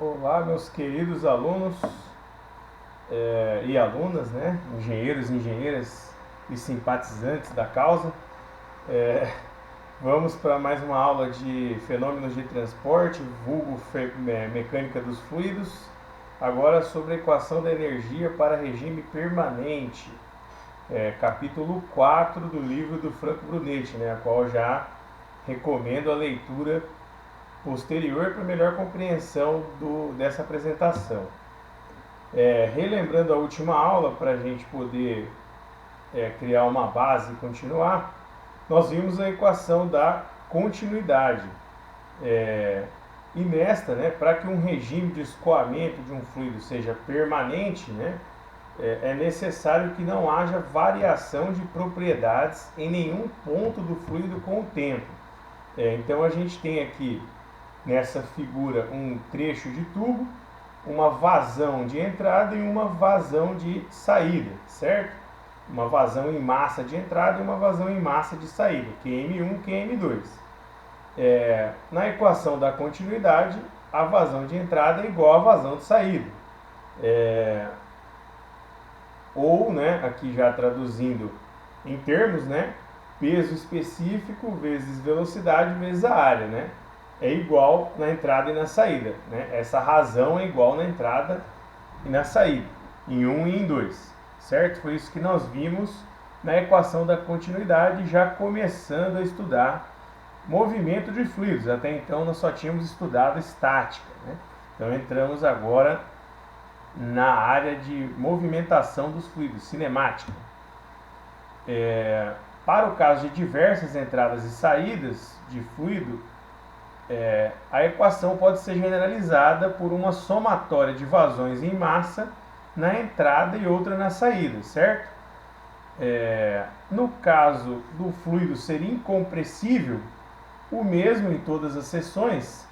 Olá, meus queridos alunos e alunas, né? Engenheiros e engenheiras e simpatizantes da causa. É, Vamos para mais uma aula de fenômenos de transporte, vulgo mecânica dos fluidos. Agora sobre a equação da energia para regime permanente. Capítulo 4 do livro do Franco Brunetti, né? A qual já recomendo a leitura posterior para melhor compreensão dessa apresentação. Relembrando a última aula, para a gente poder criar uma base e continuar, nós vimos a equação da continuidade. E nesta, né, para que um regime de escoamento de um fluido seja permanente, né, é necessário que não haja variação de propriedades em nenhum ponto do fluido com o tempo. Então a gente tem aqui nessa figura um trecho de tubo, uma vazão de entrada e uma vazão de saída, certo? Uma vazão em massa de entrada e uma vazão em massa de saída, QM1, QM2. Na equação da continuidade, a vazão de entrada é igual à vazão de saída. Ou, né, aqui já traduzindo em termos, né, peso específico vezes velocidade vezes a área, né? É igual na entrada e na saída, né? Essa razão é igual na entrada e na saída, em 1 e em 2, certo? Foi isso que nós vimos na equação da continuidade, já começando a estudar movimento de fluidos. Até então nós só tínhamos estudado estática, né? Então entramos agora na área de movimentação dos fluidos, cinemática. Para o caso de diversas entradas e saídas de fluido, a equação pode ser generalizada por uma somatória de vazões em massa na entrada e outra na saída, certo? No caso do fluido ser incompressível, o mesmo em todas as seções,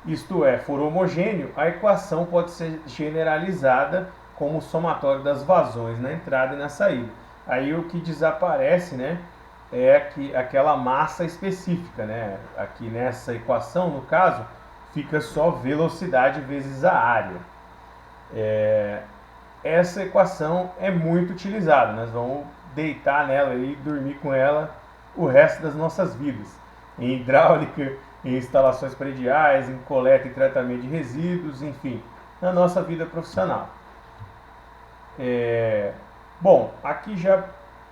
isto é, for homogêneo, a equação pode ser generalizada como somatório das vazões na entrada e na saída. Aí o que desaparece, né, aquela massa específica, né? Aqui nessa equação, no caso, fica só velocidade vezes a área. Essa equação é muito utilizada, nós vamos deitar nela e dormir com ela o resto das nossas vidas. Em hidráulica, em instalações prediais, em coleta e tratamento de resíduos, enfim, na nossa vida profissional. Bom, aqui já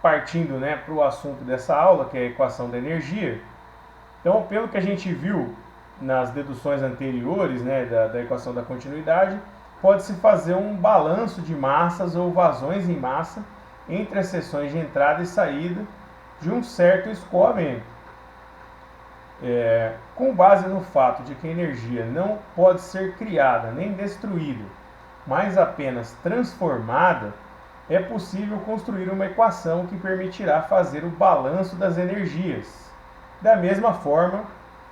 partindo, né, para o assunto dessa aula, que é a equação da energia. Então, pelo que a gente viu nas deduções anteriores, né, da equação da continuidade, pode-se fazer um balanço de massas ou vazões em massa entre as seções de entrada e saída de um certo escoamento. Com base no fato de que a energia não pode ser criada nem destruída, mas apenas transformada, é possível construir uma equação que permitirá fazer o balanço das energias, da mesma forma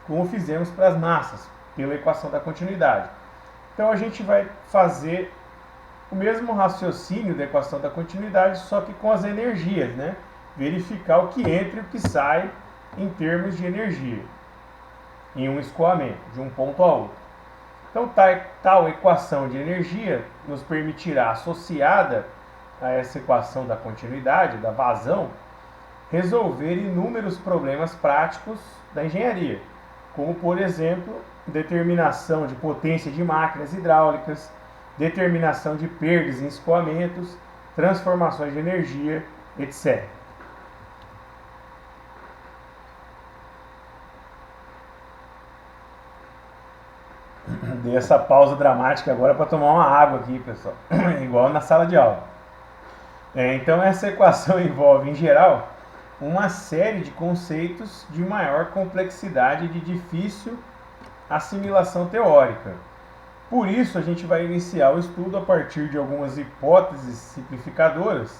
como fizemos para as massas, pela equação da continuidade. Então a gente vai fazer o mesmo raciocínio da equação da continuidade, só que com as energias, né? Verificar o que entra e o que sai em termos de energia, em um escoamento, de um ponto a outro. Então tal equação de energia nos permitirá, associada a essa equação da continuidade, da vazão, resolver inúmeros problemas práticos da engenharia, como, por exemplo, determinação de potência de máquinas hidráulicas, determinação de perdas em escoamentos, transformações de energia, etc. Dei essa pausa dramática agora para tomar uma água aqui, pessoal, igual na sala de aula. Então essa equação envolve, em geral, uma série de conceitos de maior complexidade e de difícil assimilação teórica. Por isso, a gente vai iniciar o estudo a partir de algumas hipóteses simplificadoras,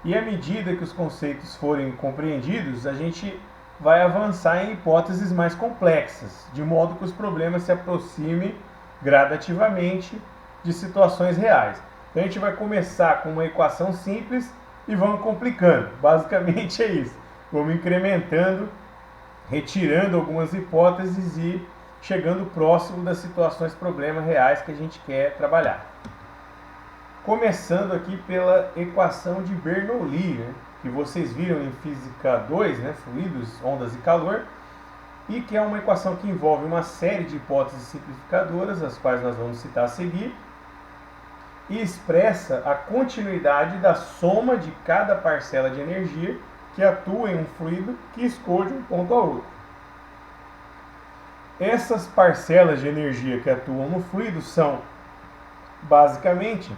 e à medida que os conceitos forem compreendidos, a gente vai avançar em hipóteses mais complexas, de modo que os problemas se aproximem gradativamente de situações reais. Então a gente vai começar com uma equação simples e vamos complicando. Basicamente é isso. Vamos incrementando, retirando algumas hipóteses e chegando próximo das situações, problemas reais que a gente quer trabalhar. Começando aqui pela equação de Bernoulli, né, que vocês viram em Física 2, né, fluidos, ondas e calor, e que é uma equação que envolve uma série de hipóteses simplificadoras, as quais nós vamos citar a seguir, e expressa a continuidade da soma de cada parcela de energia que atua em um fluido que escoa de um ponto ao outro. Essas parcelas de energia que atuam no fluido são, basicamente,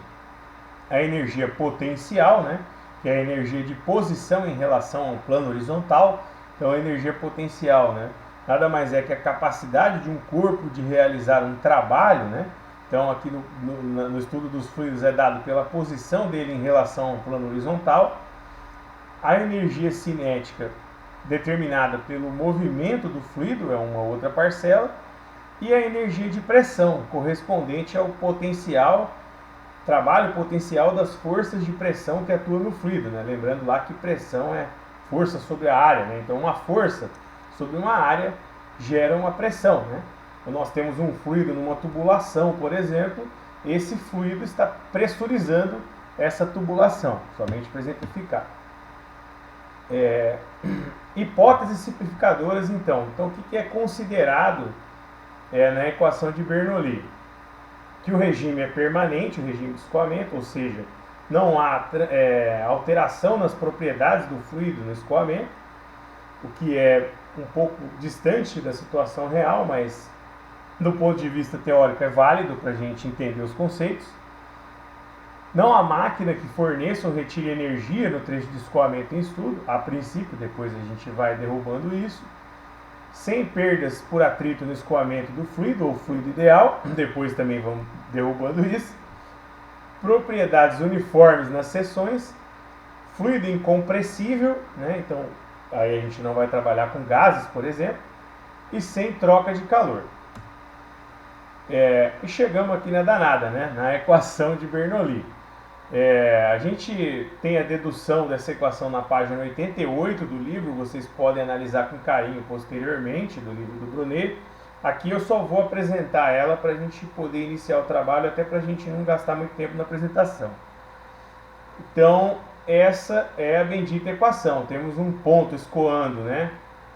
a energia potencial, né, que é a energia de posição em relação ao plano horizontal. Então, a energia potencial, né, nada mais é que a capacidade de um corpo de realizar um trabalho, né? Então, aqui no estudo dos fluidos é dado pela posição dele em relação ao plano horizontal. A energia cinética, determinada pelo movimento do fluido, é uma outra parcela. E a energia de pressão, correspondente ao potencial, trabalho potencial das forças de pressão que atuam no fluido, né? Lembrando lá que pressão é força sobre a área, né? Então, uma força sobre uma área gera uma pressão, né? Quando nós temos um fluido numa tubulação, por exemplo, esse fluido está pressurizando essa tubulação, somente para exemplificar. Hipóteses simplificadoras, então. Então, o que é considerado na equação de Bernoulli? Que o regime é permanente, o regime de escoamento, ou seja, não há alteração nas propriedades do fluido no escoamento, o que é um pouco distante da situação real, mas do ponto de vista teórico é válido para a gente entender os conceitos. Não há máquina que forneça ou retire energia no trecho de escoamento em estudo, a princípio, depois a gente vai derrubando isso. Sem perdas por atrito no escoamento do fluido, ou fluido ideal, depois também vamos derrubando isso. Propriedades uniformes nas seções, fluido incompressível, né? Então aí a gente não vai trabalhar com gases, por exemplo, e sem troca de calor. E chegamos aqui na danada, né? Na equação de Bernoulli. A gente tem a dedução dessa equação na página 88 do livro, vocês podem analisar com carinho posteriormente, do livro do Brunet. Aqui eu só vou apresentar ela para a gente poder iniciar o trabalho, até para a gente não gastar muito tempo na apresentação. Então, essa é a bendita equação. Temos um ponto escoando, né?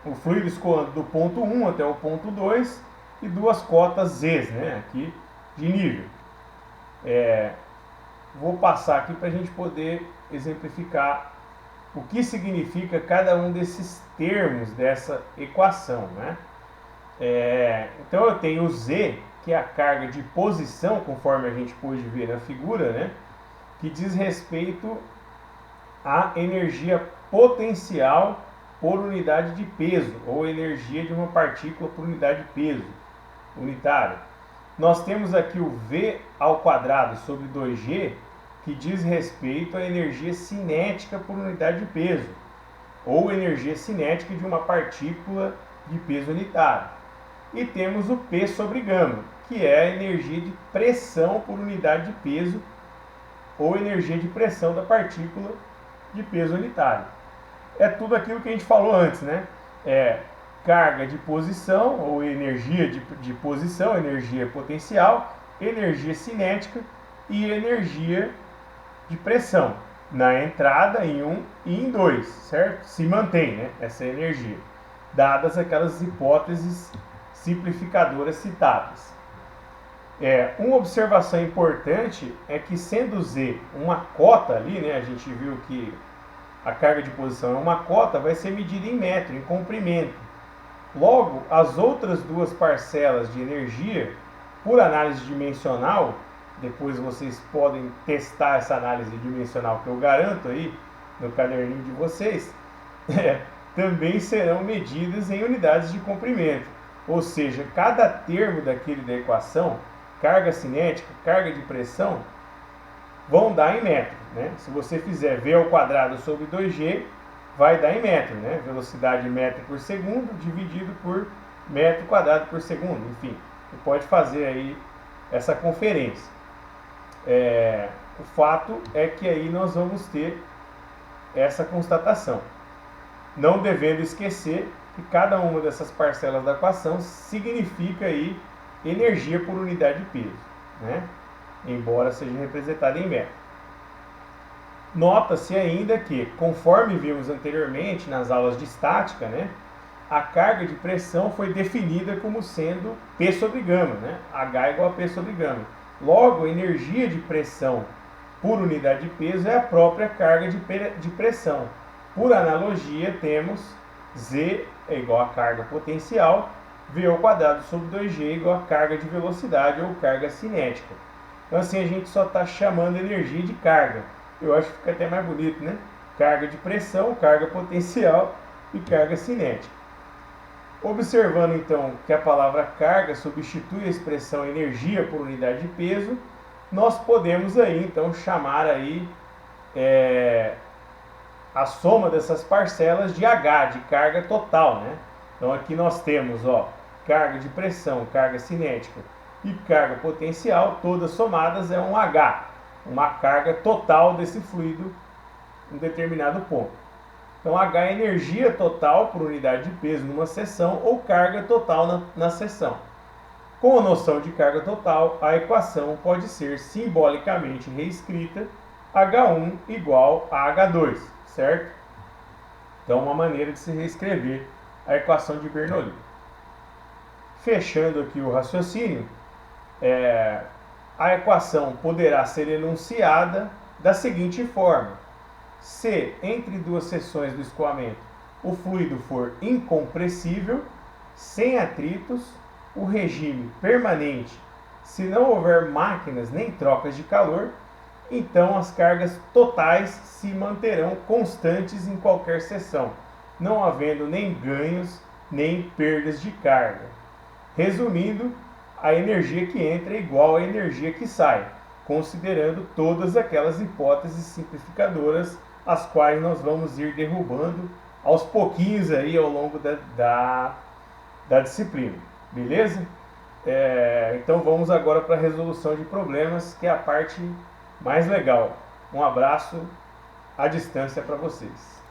O fluido escoando do ponto 1 até o ponto 2 e duas cotas Z, né? Aqui de nível. Vou passar aqui para a gente poder exemplificar o que significa cada um desses termos dessa equação, né? Então eu tenho o Z, que é a carga de posição, conforme a gente pôde ver na figura, né? Que diz respeito à energia potencial por unidade de peso, ou energia de uma partícula por unidade de peso unitário. Nós temos aqui o V ao quadrado sobre 2G, que diz respeito à energia cinética por unidade de peso, ou energia cinética de uma partícula de peso unitário. E temos o P sobre gama, que é a energia de pressão por unidade de peso, ou energia de pressão da partícula de peso unitário. É tudo aquilo que a gente falou antes, né? Carga de posição, ou energia de posição, energia potencial, energia cinética e energia de pressão na entrada em 1 e em 2, certo? Se mantém, né, essa energia, dadas aquelas hipóteses simplificadoras citadas. Uma observação importante é que, sendo Z uma cota ali, né, a gente viu que a carga de posição é uma cota, vai ser medida em metro, em comprimento. Logo, as outras duas parcelas de energia, por análise dimensional, depois vocês podem testar essa análise dimensional que eu garanto aí no caderninho de vocês, também serão medidas em unidades de comprimento. Ou seja, cada termo da equação, carga cinética, carga de pressão, vão dar em metro, né? Se você fizer V ao quadrado sobre 2G, vai dar em metro, né? Velocidade metro por segundo dividido por metro quadrado por segundo, enfim. Você pode fazer aí essa conferência. O fato é que aí nós vamos ter essa constatação. Não devendo esquecer e cada uma dessas parcelas da equação significa aí energia por unidade de peso, né? Embora seja representada em metro. Nota-se ainda que, conforme vimos anteriormente nas aulas de estática, né, a carga de pressão foi definida como sendo P sobre gama, né? H igual a P sobre gama. Logo, a energia de pressão por unidade de peso é a própria carga de pressão. Por analogia, temos Z é igual a carga potencial, V ao quadrado sobre 2G igual a carga de velocidade ou carga cinética. Então assim a gente só está chamando energia de carga. Eu acho que fica até mais bonito, né? Carga de pressão, carga potencial e carga cinética. Observando então que a palavra carga substitui a expressão energia por unidade de peso, nós podemos aí então chamar aí a soma dessas parcelas de H, de carga total, né? Então aqui nós temos, ó, carga de pressão, carga cinética e carga potencial, todas somadas é um H, uma carga total desse fluido em determinado ponto. Então H é energia total por unidade de peso numa seção ou carga total na seção. Com a noção de carga total, a equação pode ser simbolicamente reescrita H1 igual a H2, certo? Então uma maneira de se reescrever a equação de Bernoulli. Fechando aqui o raciocínio, a equação poderá ser enunciada da seguinte forma: se entre duas seções do escoamento o fluido for incompressível, sem atritos, o regime permanente, se não houver máquinas nem trocas de calor, então as cargas totais se manterão constantes em qualquer seção, não havendo nem ganhos nem perdas de carga. Resumindo, a energia que entra é igual à energia que sai, considerando todas aquelas hipóteses simplificadoras, as quais nós vamos ir derrubando aos pouquinhos aí ao longo da disciplina, beleza? Então vamos agora para a resolução de problemas, que é a parte mais legal. Um abraço à distância para vocês.